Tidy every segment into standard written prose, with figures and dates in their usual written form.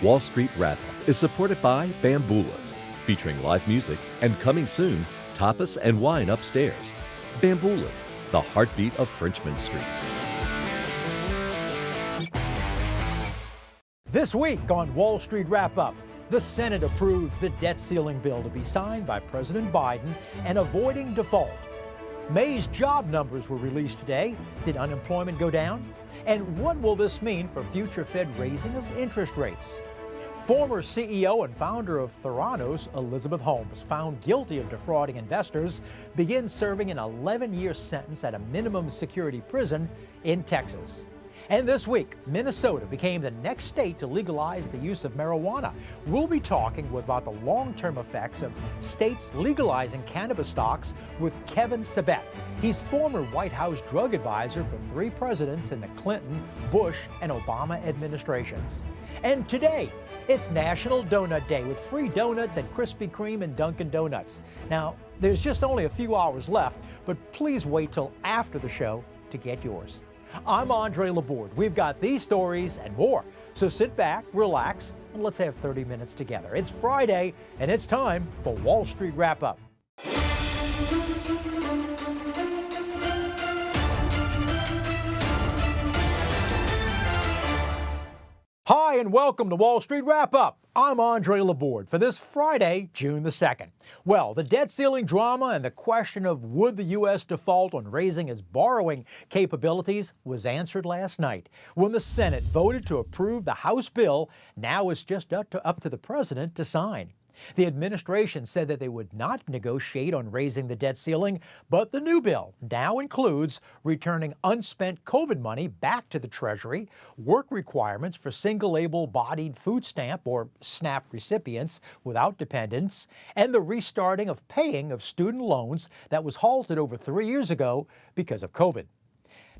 Wall Street Wrap-Up is supported by Bamboolas, featuring live music and coming soon, tapas and wine upstairs. Bamboolas, the heartbeat of Frenchman Street. This week on Wall Street Wrap-Up, the Senate approves the debt ceiling bill to be signed by President Biden and avoiding default. May's job numbers were released today. Did unemployment go down? And what will this mean for future Fed raising of interest rates? Former CEO and founder of Theranos, Elizabeth Holmes, found guilty of defrauding investors, begins serving an 11-year sentence at a minimum security prison in Texas. And this week, Minnesota became the next state to legalize the use of marijuana. We'll be talking about the long-term effects of states legalizing cannabis stocks with Keven Sabet. He's former White House drug advisor for 3 presidents in the Clinton, Bush, and Obama administrations. And today, it's National Donut Day with free donuts at Krispy Kreme and Dunkin' Donuts. Now, there's just only a few hours left, but please wait till after the show to get yours. I'm Andre Laborde. We've got these stories and more. So sit back, relax, and let's have 30 minutes together. It's Friday, and it's time for Wall Street Wrap-Up. Hi, and welcome to Wall Street Wrap-Up. I'm Andre Laborde for this Friday, June the 2nd. Well, the debt ceiling drama and the question of would the U.S. default on raising its borrowing capabilities was answered last night when the Senate voted to approve the House bill. Now it's just up to the president to sign. The administration said that they would not negotiate on raising the debt ceiling, but the new bill now includes returning unspent COVID money back to the Treasury, work requirements for single able-bodied food stamp or SNAP recipients without dependents, and the restarting of paying of student loans that was halted over 3 years ago because of COVID.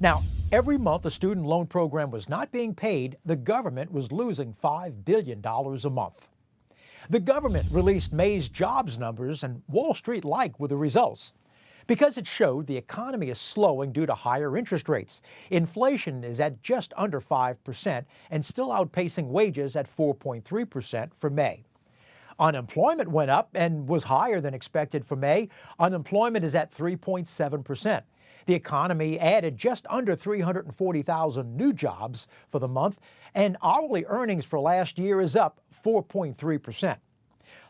Now, every month the student loan program was not being paid, the government was losing $5 billion a month. The government released May's jobs numbers, and Wall Street liked with the results because it showed the economy is slowing due to higher interest rates. Inflation is at just under 5% and still outpacing wages at 4.3% for May. Unemployment went up and was higher than expected for May. Unemployment is at 3.7%. The economy added just under 340,000 new jobs for the month, and hourly earnings for last year is up 4.3%.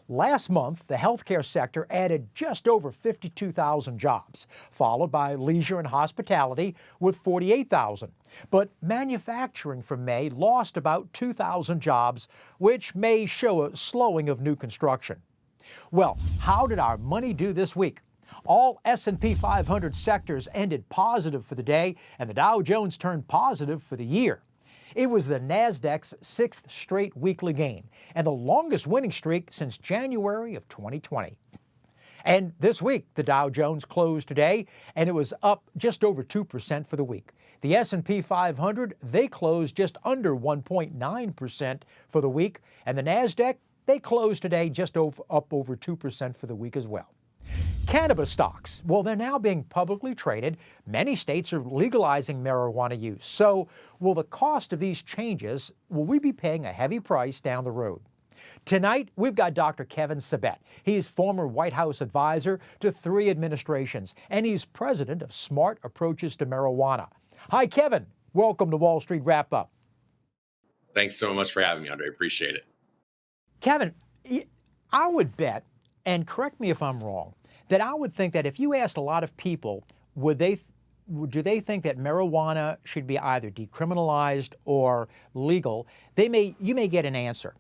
Last month, the healthcare sector added just over 52,000 jobs, followed by leisure and hospitality with 48,000. But manufacturing for May lost about 2,000 jobs, which may show a slowing of new construction. Well, how did our money do this week? All S&P 500 sectors ended positive for the day, and the Dow Jones turned positive for the year. It was the Nasdaq's 6th straight weekly gain, and the longest winning streak since January of 2020. And this week, the Dow Jones closed today, and it was up just over 2% for the week. The S&P 500, they closed just under 1.9% for the week, and the Nasdaq, they closed today just up over 2% for the week as well. Cannabis stocks, well, they're now being publicly traded. Many states are legalizing marijuana use. So will the cost of these changes, will we be paying a heavy price down the road? Tonight, we've got Dr. Keven Sabet. He's former White House advisor to 3 administrations, and he's president of Smart Approaches to Marijuana. Hi, Keven. Welcome to Wall Street Wrap-Up. Thanks so much for having me, Andre. Appreciate it. Keven, I would bet, and correct me if I'm wrong, that I would think that if you asked a lot of people, do they think that marijuana should be either decriminalized or legal, you may get an answer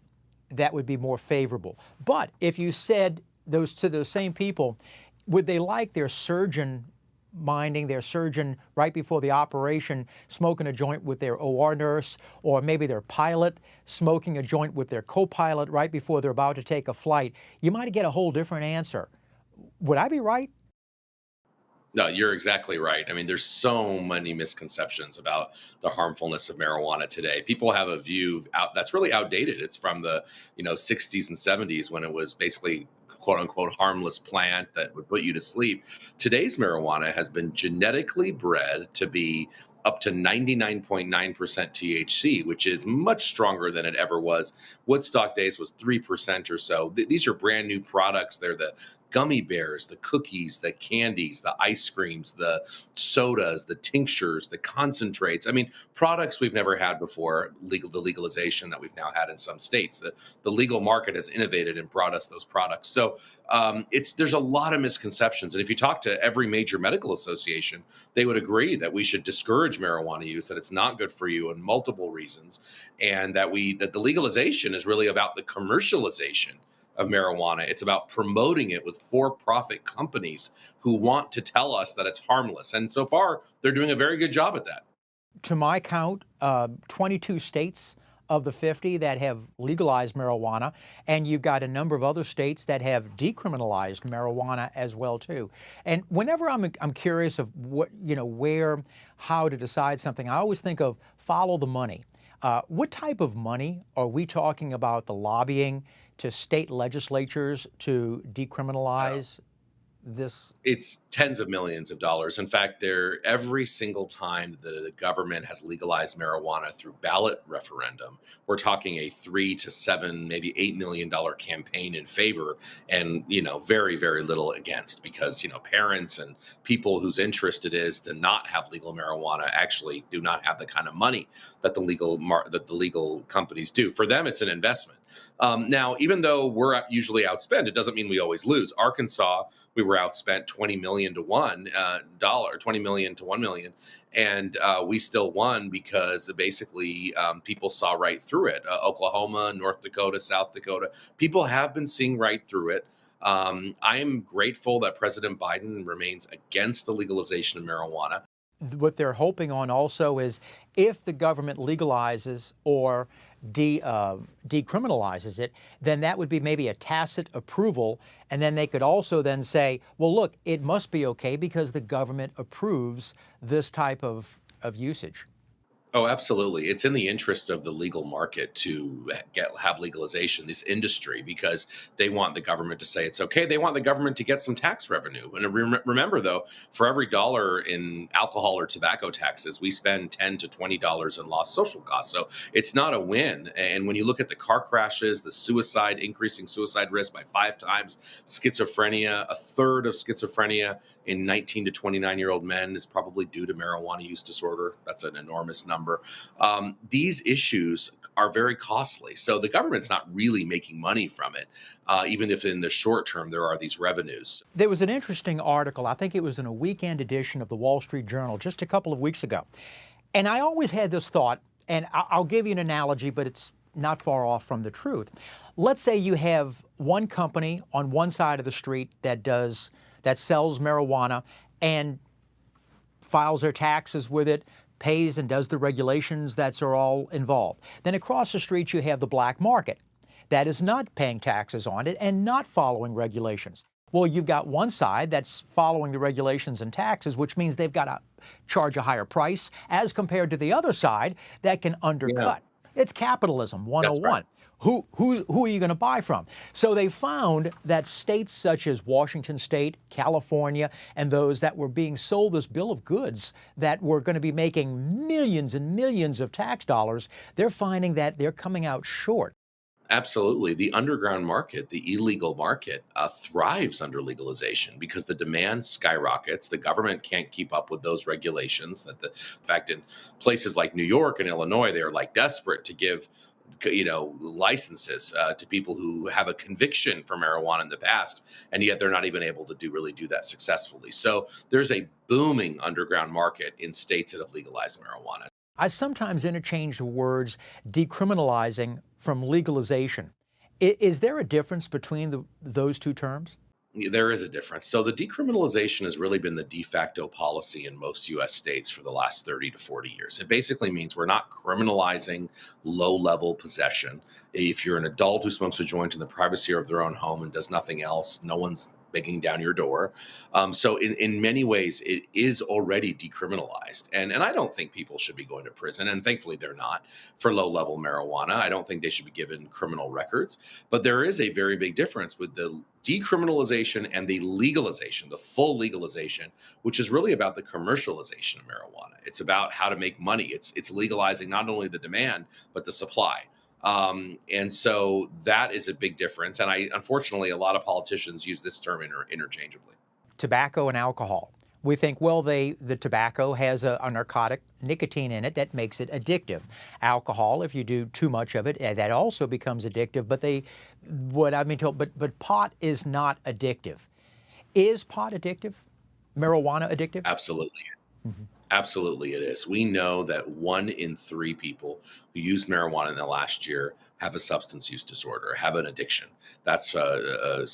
that would be more favorable. But if you said to those same people, would they like their surgeon right before the operation smoking a joint with their OR nurse, or maybe their pilot smoking a joint with their co-pilot right before they're about to take a flight, you might get a whole different answer. Would I be right? No, you're exactly right. I mean, there's so many misconceptions about the harmfulness of marijuana today. People have a view that's really outdated. It's from the 60s and 70s when it was basically quote unquote harmless plant that would put you to sleep. Today's marijuana has been genetically bred to be up to 99.9% THC, which is much stronger than it ever was. Woodstock Days was 3% or so. These are brand new products. They're the gummy bears, the cookies, the candies, the ice creams, the sodas, the tinctures, the concentrates. I mean, products we've never had before, the legalization that we've now had in some states. The legal market has innovated and brought us those products. So there's a lot of misconceptions. And if you talk to every major medical association, they would agree that we should discourage marijuana use, that it's not good for you in multiple reasons, and that the legalization is really about the commercialization of marijuana. It's about promoting it with for-profit companies who want to tell us that it's harmless. And so far, they're doing a very good job at that. To my count, 22 states of the 50 that have legalized marijuana, and you've got a number of other states that have decriminalized marijuana as well too. And whenever I'm curious of how to decide something, I always think of follow the money. What type of money are we talking about? The lobbying to state legislatures to decriminalize this? It's tens of millions of dollars. In fact, every single time that the government has legalized marijuana through ballot referendum, we're talking a $3 to $7, maybe $8 million campaign in favor, and very, very little against, because parents and people whose interest it is to not have legal marijuana actually do not have the kind of money that the legal companies do. For them, it's an investment. Now, even though we're usually outspent, it doesn't mean we always lose. Arkansas, we were outspent $20 million to $1 million, and we still won because basically people saw right through it. Oklahoma, North Dakota, South Dakota, people have been seeing right through it. I am grateful that President Biden remains against the legalization of marijuana. What they're hoping on also is if the government legalizes or decriminalizes it, then that would be maybe a tacit approval. And then they could also then say, well, look, it must be okay because the government approves this type of usage. Oh, absolutely. It's in the interest of the legal market to have legalization, this industry, because they want the government to say it's okay. They want the government to get some tax revenue. And remember, though, for every dollar in alcohol or tobacco taxes, we spend $10 to $20 in lost social costs. So it's not a win. And when you look at the car crashes, the suicide, increasing suicide risk by 5 times, schizophrenia, a third of schizophrenia in 19 to 29-year-old men is probably due to marijuana use disorder. That's an enormous number. These issues are very costly. So the government's not really making money from it, even if in the short term there are these revenues. There was an interesting article, I think it was in a weekend edition of the Wall Street Journal just a couple of weeks ago. And I always had this thought, and I'll give you an analogy, but it's not far off from the truth. Let's say you have one company on one side of the street that sells marijuana and files their taxes with it, pays and does the regulations that are all involved. Then across the street, you have the black market that is not paying taxes on it and not following regulations. Well, you've got one side that's following the regulations and taxes, which means they've got to charge a higher price as compared to the other side that can undercut. Yeah. It's capitalism 101. That's right. Who are you going to buy from? So they found that states such as Washington State, California, and those that were being sold this bill of goods that were going to be making millions and millions of tax dollars, they're finding that they're coming out short. Absolutely. The underground market, the illegal market, thrives under legalization because the demand skyrockets. The government can't keep up with those regulations. In fact, in places like New York and Illinois, they're like desperate to give licenses to people who have a conviction for marijuana in the past, and yet they're not even able to really do that successfully. So there's a booming underground market in states that have legalized marijuana. I sometimes interchange the words decriminalizing from legalization. Is there a difference between those two terms? There is a difference. So the decriminalization has really been the de facto policy in most U.S. states for the last 30 to 40 years. It basically means we're not criminalizing low-level possession. If you're an adult who smokes a joint in the privacy of their own home and does nothing else, no one's banging down your door. So in many ways, it is already decriminalized. And I don't think people should be going to prison. And thankfully, they're not for low level marijuana. I don't think they should be given criminal records. But there is a very big difference with the decriminalization and the legalization, the full legalization, which is really about the commercialization of marijuana. It's about how to make money. It's legalizing not only the demand, but the supply. And so that is a big difference. And unfortunately, a lot of politicians use this term interchangeably. Tobacco and alcohol. We think, well, the tobacco has a narcotic, nicotine in it that makes it addictive. Alcohol, if you do too much of it, that also becomes addictive. But what I've been told, but pot is not addictive. Is pot addictive? Marijuana addictive? Absolutely. Mm-hmm. Absolutely, it is. We know that 1 in 3 people who used marijuana in the last year have a substance use disorder, have an addiction. That's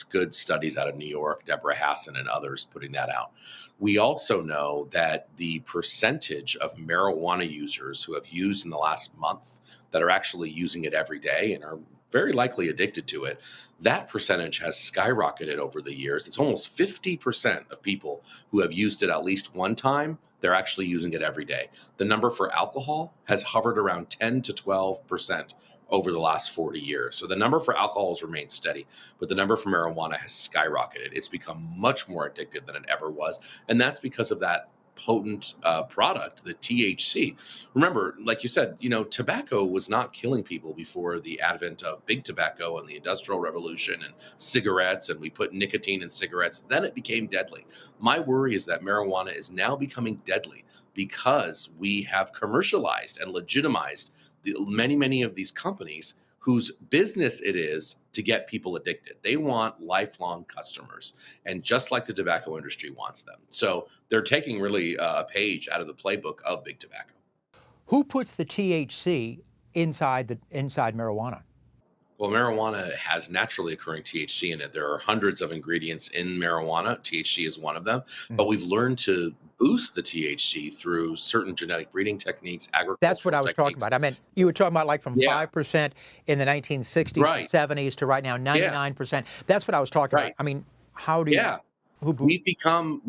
good studies out of New York, Deborah Hassan and others putting that out. We also know that the percentage of marijuana users who have used in the last month that are actually using it every day and are very likely addicted to it, that percentage has skyrocketed over the years. It's almost 50% of people who have used it at least one time, they're actually using it every day. The number for alcohol has hovered around 10 to 12% over the last 40 years. So the number for alcohol has remained steady, but the number for marijuana has skyrocketed. It's become much more addictive than it ever was. And that's because of that potent product, the THC. Remember, like you said, tobacco was not killing people before the advent of big tobacco and the Industrial Revolution and cigarettes, and we put nicotine in cigarettes. Then it became deadly. My worry is that marijuana is now becoming deadly because we have commercialized and legitimized many of these companies whose business it is to get people addicted. They want lifelong customers, and just like the tobacco industry wants them. So they're taking really a page out of the playbook of big tobacco. Who puts the THC inside marijuana? Well, marijuana has naturally occurring THC in it. There are hundreds of ingredients in marijuana. THC is one of them. But we've learned to boost the THC through certain genetic breeding techniques, agricultural That's what I was techniques. talking about. I meant you were talking about like from 5% in the 1960s, Right. 70s to right now 99%. That's what I was talking about. I mean, how do you? Yeah. We've become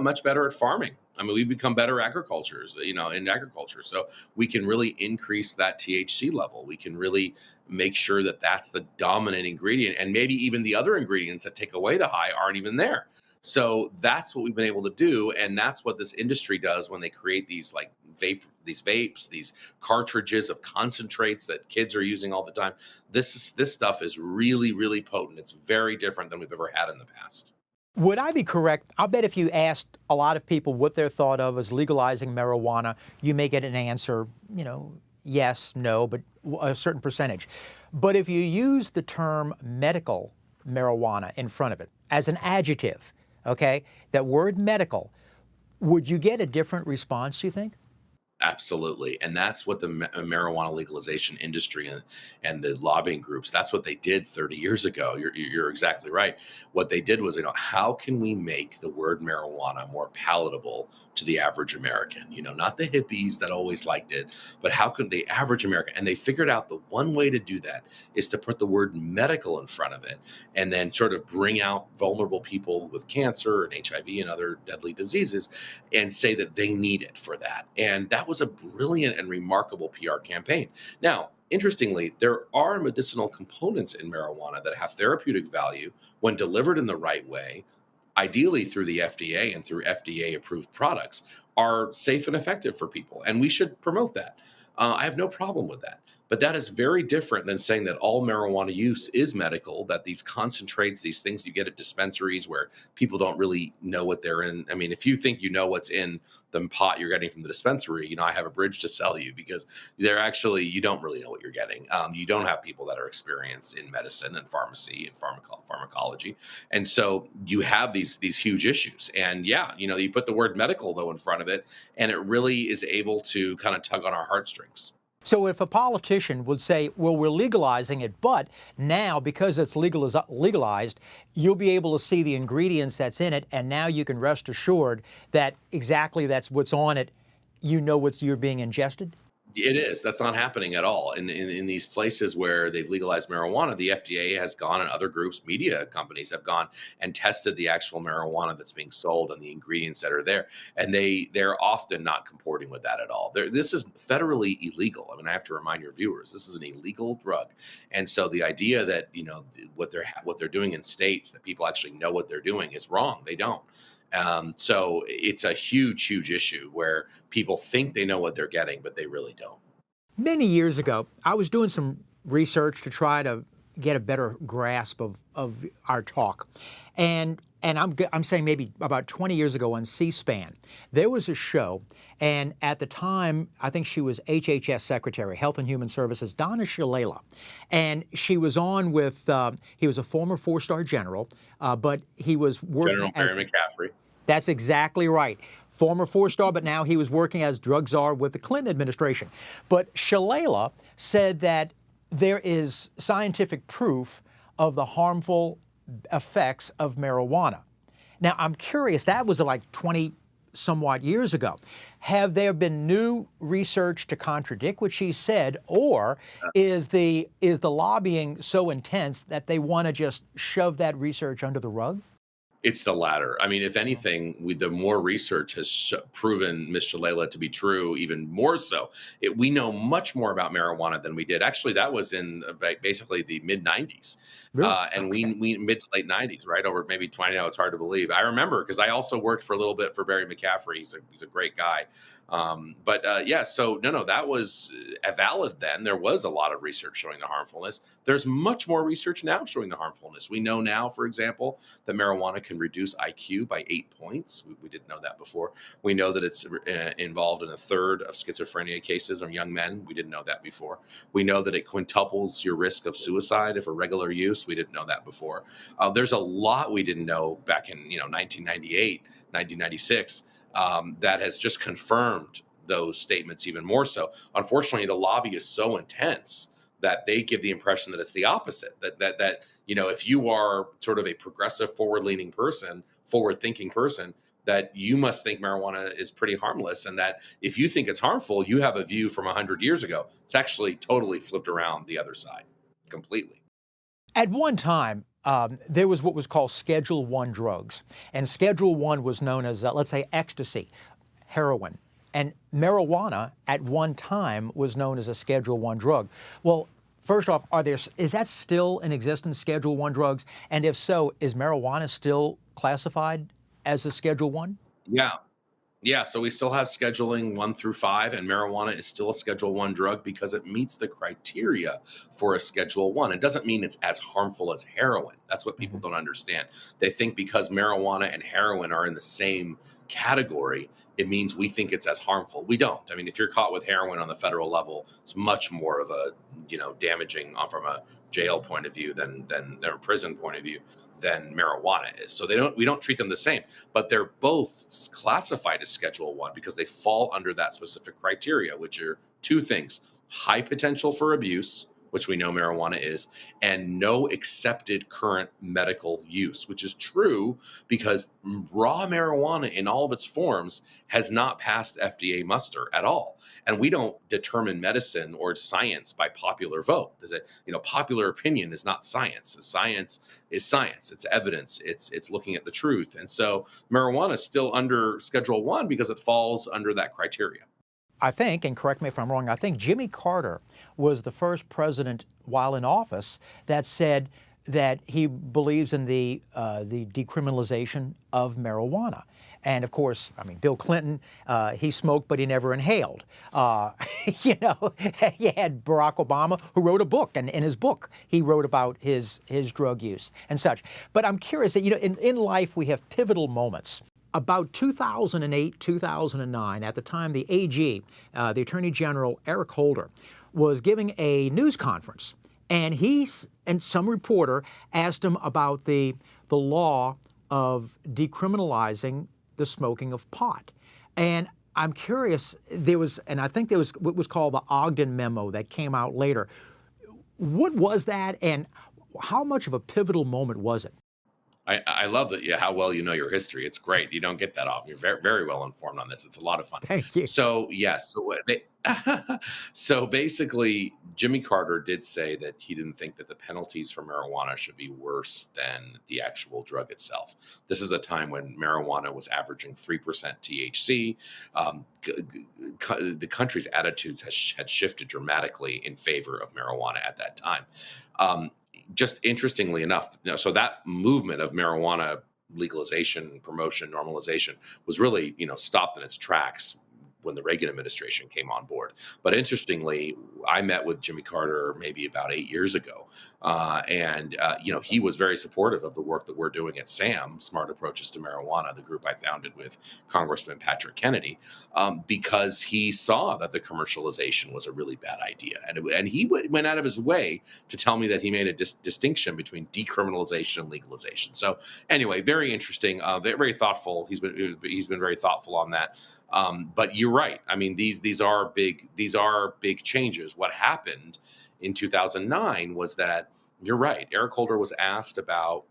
much better at farming. I mean, we've become better agricultures, in agriculture. So we can really increase that THC level. We can really make sure that that's the dominant ingredient, and maybe even the other ingredients that take away the high aren't even there. So that's what we've been able to do, and that's what this industry does when they create these like vapes, these cartridges of concentrates that kids are using all the time. This stuff is really, really potent. It's very different than we've ever had in the past. Would I be correct? I'll bet if you asked a lot of people what they're thought of as legalizing marijuana, you may get an answer, yes, no, but a certain percentage. But if you use the term medical marijuana in front of it as an adjective, okay, that word medical, would you get a different response, do you think? Absolutely. And that's what the marijuana legalization industry and the lobbying groups, that's what they did 30 years ago. You're exactly right. What they did was, how can we make the word marijuana more palatable to the average American? Not the hippies that always liked it, but how can the average American? And they figured out the one way to do that is to put the word medical in front of it and then sort of bring out vulnerable people with cancer and HIV and other deadly diseases and say that they need it for that. And that was a brilliant and remarkable PR campaign. Now, interestingly, there are medicinal components in marijuana that have therapeutic value when delivered in the right way, ideally through the FDA and through FDA-approved products, are safe and effective for people. And we should promote that. I have no problem with that. But that is very different than saying that all marijuana use is medical, that these concentrates, these things you get at dispensaries where people don't really know what they're in. I mean, if you think you know what's in the pot you're getting from the dispensary, I have a bridge to sell you, because you don't really know what you're getting. You don't have people that are experienced in medicine and pharmacy and pharmacology. And so you have these huge issues. And you put the word medical though in front of it, and it really is able to kind of tug on our heartstrings. So if a politician would say, well, we're legalizing it, but now because it's legalized, you'll be able to see the ingredients that's in it, and now you can rest assured that exactly that's what's on it, you're being ingested? It is. That's not happening at all. In these places where they've legalized marijuana, the FDA has gone and other groups, media companies have gone and tested the actual marijuana that's being sold and the ingredients that are there. And they're often not comporting with that at all. This is federally illegal. I mean, I have to remind your viewers, this is an illegal drug. And so the idea that, what they're doing in states that people actually know what they're doing is wrong. They don't. So it's a huge, huge issue where people think they know what they're getting, but they really don't. Many years ago, I was doing some research to try to get a better grasp of our talk. And I'm saying maybe about 20 years ago on C-SPAN, there was a show, and at the time, I think she was HHS Secretary, Health and Human Services, Donna Shalala. And she was on with, he was a former four-star general, but he was working General Barry McCaffrey. That's exactly right. Former four-star, but now he was working as drug czar with the Clinton administration. But Shalala said that there is scientific proof of the harmful effects of marijuana. Now, I'm curious, that was like 20 somewhat years ago. Have there been new research to contradict what she said, or is the lobbying so intense that they want to just shove that research under the rug? It's the latter. I mean, if anything, the more research has proven Ms. Shalala to be true, even more so. We know much more about marijuana than we did. Actually, that was in basically the mid 90s. Really? And we mid to late 90s, right? Over maybe 20 now. It's hard to believe. I remember because I also worked for a little bit for Barry McCaffrey. He's a great guy. Yeah, so no, that was valid then. There was a lot of research showing the harmfulness. There's much more research now showing the harmfulness. We know now, for example, that marijuana can reduce IQ by 8 points. We didn't know that before. We know that it's involved in a third of schizophrenia cases on young men. We didn't know that before. We know that it quintuples your risk of suicide if a regular use. We didn't know that before. There's a lot we didn't know back in 1998, 1996 that has just confirmed those statements even more so. Unfortunately, the lobby is so intense that they give the impression that it's the opposite. That if you are sort of a progressive, forward-leaning person, forward-thinking person, that you must think marijuana is pretty harmless, and that if you think it's harmful, you have a view from 100 years ago. It's actually totally flipped around the other side completely. At one time, there was what was called Schedule 1 drugs. And Schedule 1 was known as, let's say, ecstasy, heroin. And marijuana at one time was known as a Schedule 1 drug. Well, first off, is that still in existence, Schedule 1 drugs? And if so, is marijuana still classified as a Schedule 1? Yeah, so we still have scheduling 1 through 5, and marijuana is still a Schedule 1 drug because it meets the criteria for a Schedule 1. It doesn't mean it's as harmful as heroin. That's what people don't understand. They think because marijuana and heroin are in the same category, it means we think it's as harmful. We don't. I mean, if you're caught with heroin on the federal level, it's much more of a, damaging from a jail point of view than a prison point of view than marijuana is. So we don't treat them the same, but they're both classified as Schedule 1 because they fall under that specific criteria, which are two things: high potential for abuse, which we know marijuana is, and no accepted current medical use, which is true because raw marijuana in all of its forms has not passed FDA muster at all. And we don't determine medicine or science by popular vote. Popular opinion is not science. Science is science. It's evidence. It's looking at the truth. And so marijuana is still under Schedule 1 because it falls under that criteria. I think, and correct me if I'm wrong, I think Jimmy Carter was the first president while in office that said that he believes in the decriminalization of marijuana. And of course, I mean, Bill Clinton, he smoked, but he never inhaled. You had Barack Obama, who wrote a book, and in his book, he wrote about his drug use and such. But I'm curious that, in life, we have pivotal moments. About 2008, 2009, at the time, the AG, the Attorney General Eric Holder, was giving a news conference, and some reporter asked him about the law of decriminalizing the smoking of pot. And I'm curious, I think there was what was called the Ogden Memo that came out later. What was that, and how much of a pivotal moment was it? I love that. Yeah, how well you know your history. It's great. You don't get that off. You're very very well informed on this. It's a lot of fun. Thank you. So yes, so so basically, Jimmy Carter did say that he didn't think that the penalties for marijuana should be worse than the actual drug itself. This is a time when marijuana was averaging 3% THC. The country's attitudes had shifted dramatically in favor of marijuana at that time. Um, just interestingly enough, so that movement of marijuana legalization, promotion, normalization was really, stopped in its tracks when the Reagan administration came on board. But interestingly, I met with Jimmy Carter maybe about 8 years ago, and he was very supportive of the work that we're doing at SAM, Smart Approaches to Marijuana, the group I founded with Congressman Patrick Kennedy, because he saw that the commercialization was a really bad idea, and he went out of his way to tell me that he made a distinction between decriminalization and legalization. So anyway, very interesting, very thoughtful. He's been very thoughtful on that. But you're right. I mean, these are big changes. What happened in 2009 was that you're right. Eric Holder was asked about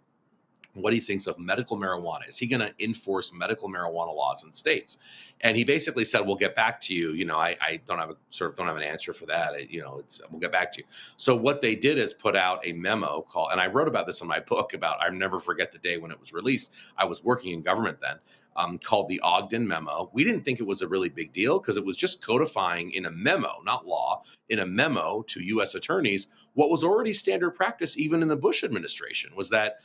what he thinks of medical marijuana. Is he going to enforce medical marijuana laws in states? And he basically said, "We'll get back to you. I don't have an answer for that. We'll get back to you." So what they did is put out a memo called, and I wrote about this in my book about, I never forget the day when it was released. I was working in government then. Called the Ogden Memo. We didn't think it was a really big deal because it was just codifying in a memo, not law, in a memo to U.S. attorneys what was already standard practice, even in the Bush administration, was that,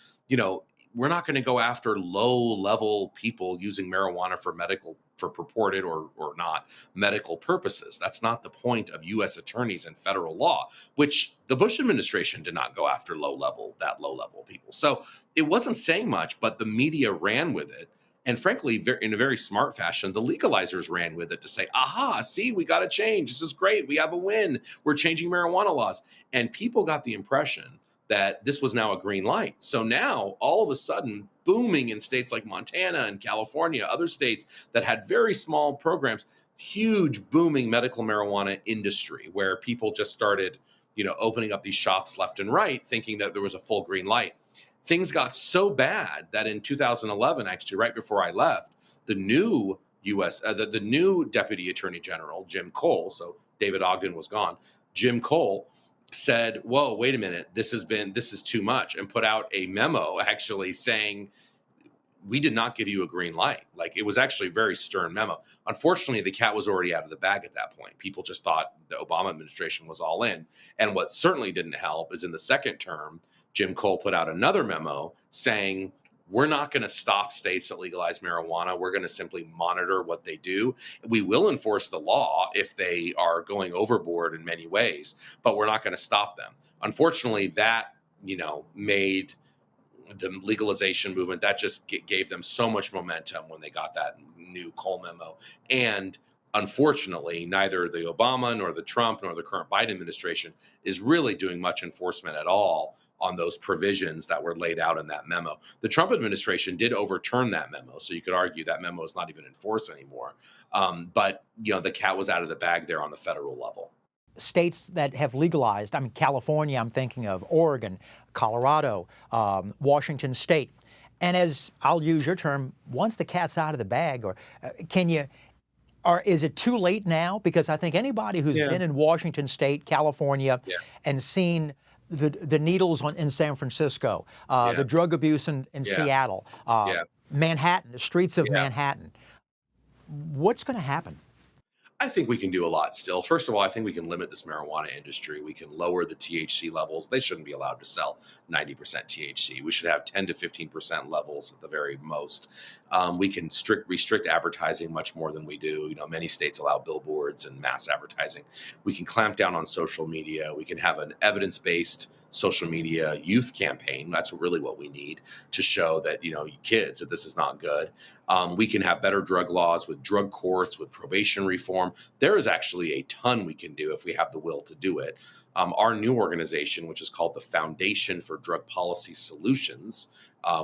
we're not going to go after low-level people using marijuana for purported or not medical purposes. That's not the point of U.S. attorneys and federal law, which the Bush administration did not go after low-level people. So it wasn't saying much, but the media ran with it. And frankly, in a very smart fashion, the legalizers ran with it to say, aha, see, we got to change. This is great. We have a win. We're changing marijuana laws. And people got the impression that this was now a green light. So now, all of a sudden, booming in states like Montana and California, other states that had very small programs, huge booming medical marijuana industry where people just started, opening up these shops left and right, thinking that there was a full green light. Things got so bad that in 2011, actually, right before I left, the new the new Deputy Attorney General, Jim Cole, so David Ogden was gone, Jim Cole said, whoa, wait a minute, this is too much, and put out a memo actually saying, we did not give you a green light. Like, it was actually a very stern memo. Unfortunately, the cat was already out of the bag at that point. People just thought the Obama administration was all in. And what certainly didn't help is in the second term, Jim Cole put out another memo saying, we're not going to stop states that legalize marijuana. We're going to simply monitor what they do. We will enforce the law if they are going overboard in many ways, but we're not going to stop them. Unfortunately, that, made the legalization movement, that just gave them so much momentum when they got that new Cole memo. And unfortunately, neither the Obama nor the Trump nor the current Biden administration is really doing much enforcement at all on those provisions that were laid out in that memo. The Trump administration did overturn that memo, so you could argue that memo is not even in force anymore. But the cat was out of the bag there on the federal level. States that have legalized, California, I'm thinking of Oregon, Colorado, Washington State. And as I'll use your term, once the cat's out of the bag, or is it too late now? Because I think anybody who's been in Washington State, California, and seen the needles in San Francisco, the drug abuse in Seattle, Manhattan, the streets of Manhattan, what's going to happen? I think we can do a lot still. First of all, I think we can limit this marijuana industry. We can lower the THC levels. They shouldn't be allowed to sell 90% THC. We should have 10 to 15% levels at the very most. We can restrict advertising much more than we do. Many states allow billboards and mass advertising. We can clamp down on social media. We can have an evidence-based social media youth campaign. That's really what we need to show that, kids, that this is not good. We can have better drug laws with drug courts, with probation reform. There is actually a ton we can do if we have the will to do it. Our new organization, which is called the Foundation for Drug Policy Solutions,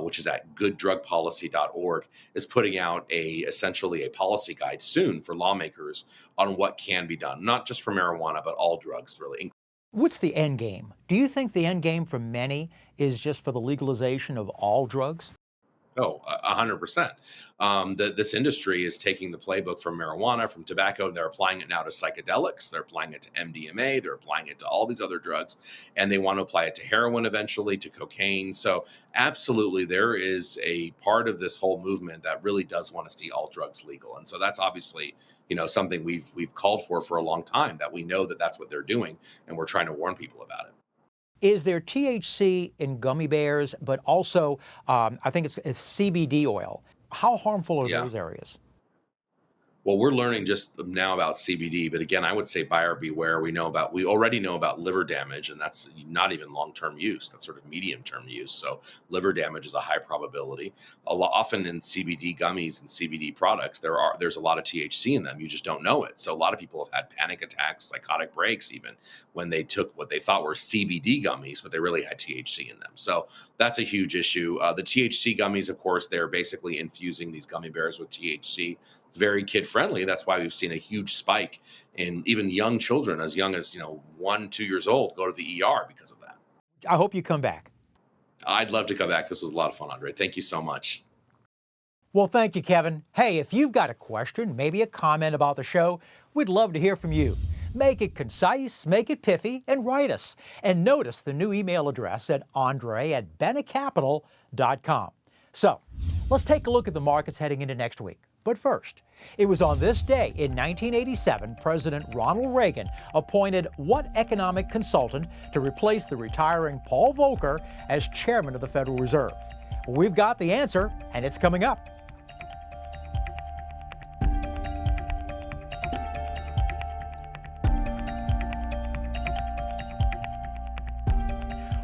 which is at gooddrugpolicy.org, is putting out essentially a policy guide soon for lawmakers on what can be done, not just for marijuana, but all drugs, really. What's the end game? Do you think the end game for many is just for the legalization of all drugs? Oh, 100%. This industry is taking the playbook from marijuana, from tobacco, and they're applying it now to psychedelics. They're applying it to MDMA. They're applying it to all these other drugs, and they want to apply it to heroin eventually, to cocaine. So, absolutely, there is a part of this whole movement that really does want to see all drugs legal, and so that's obviously, something we've called for a long time. That we know that that's what they're doing, and we're trying to warn people about it. Is there THC in gummy bears, but also I think it's CBD oil? How harmful are Yeah. those areas? Well, we're learning just now about CBD, but again, I would say buyer beware. We already know about liver damage, and that's not even long-term use. That's sort of medium-term use. So liver damage is a high probability. Often in CBD gummies and CBD products, there's a lot of THC in them. You just don't know it. So a lot of people have had panic attacks, psychotic breaks, even when they took what they thought were CBD gummies, but they really had THC in them. So that's a huge issue. The THC gummies, of course, they're basically infusing these gummy bears with THC. It's very kid friendly. That's why we've seen a huge spike in even young children, as young as 1, 2 years old, go to the ER because of that. I hope you come back. I'd love to come back. This was a lot of fun, Andre. Thank you so much. Well, thank you, Kevin. Hey, if you've got a question, maybe a comment about the show, we'd love to hear from you. Make it concise, make it pithy, and write us. And notice the new email address at andre@benecapital.com. So, let's take a look at the markets heading into next week. But first, it was on this day in 1987, President Ronald Reagan appointed what economic consultant to replace the retiring Paul Volcker as chairman of the Federal Reserve? We've got the answer, and it's coming up.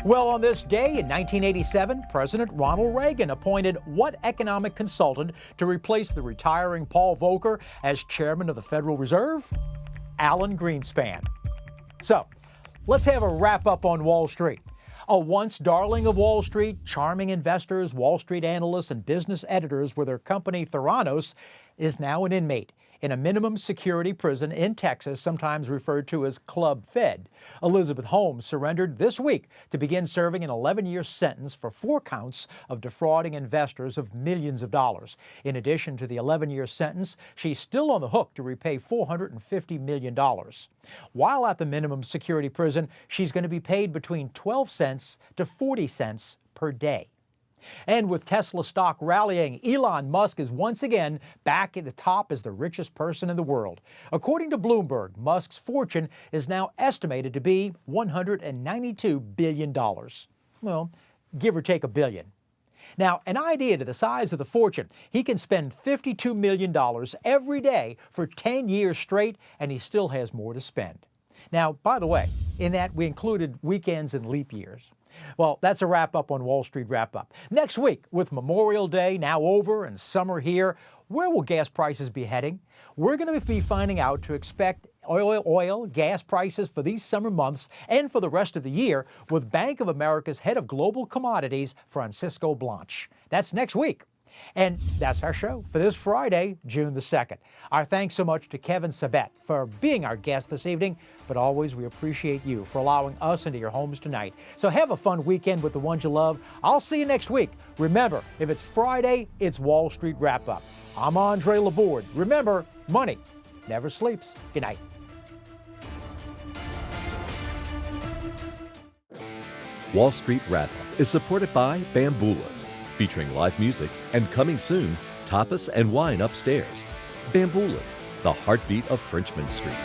Well, on this day in 1987, President Ronald Reagan appointed what economic consultant to replace the retiring Paul Volcker as chairman of the Federal Reserve? Alan Greenspan. So, let's have a wrap up on Wall Street. A once darling of Wall Street, charming investors, Wall Street analysts, and business editors with her company Theranos is now an inmate in a minimum security prison in Texas, sometimes referred to as Club Fed. Elizabeth Holmes surrendered this week to begin serving an 11-year sentence for 4 counts of defrauding investors of millions of dollars. In addition to the 11-year sentence, she's still on the hook to repay $450 million. While at the minimum security prison, she's going to be paid between 12 cents to 40 cents per day. And with Tesla stock rallying, Elon Musk is once again back at the top as the richest person in the world. According to Bloomberg, Musk's fortune is now estimated to be $192 billion. Well, give or take a billion. Now, an idea to the size of the fortune, he can spend $52 million every day for 10 years straight, and he still has more to spend. Now, by the way, in that we included weekends and leap years. Well, that's a wrap up on Wall Street Wrap Up. Next week, with Memorial Day now over and summer here, where will gas prices be heading? We're going to be finding out to expect gas prices for these summer months and for the rest of the year with Bank of America's head of global commodities, Francisco Blanch. That's next week. And that's our show for this Friday, June the 2nd. Our thanks so much to Keven Sabet for being our guest this evening, but always we appreciate you for allowing us into your homes tonight. So have a fun weekend with the ones you love. I'll see you next week. Remember, if it's Friday, it's Wall Street Wrap Up. I'm Andre Laborde. Remember, money never sleeps. Good night. Wall Street Wrap Up is supported by Bamboolas, featuring live music and coming soon, tapas and wine upstairs. Bamboolas, the heartbeat of Frenchman Street.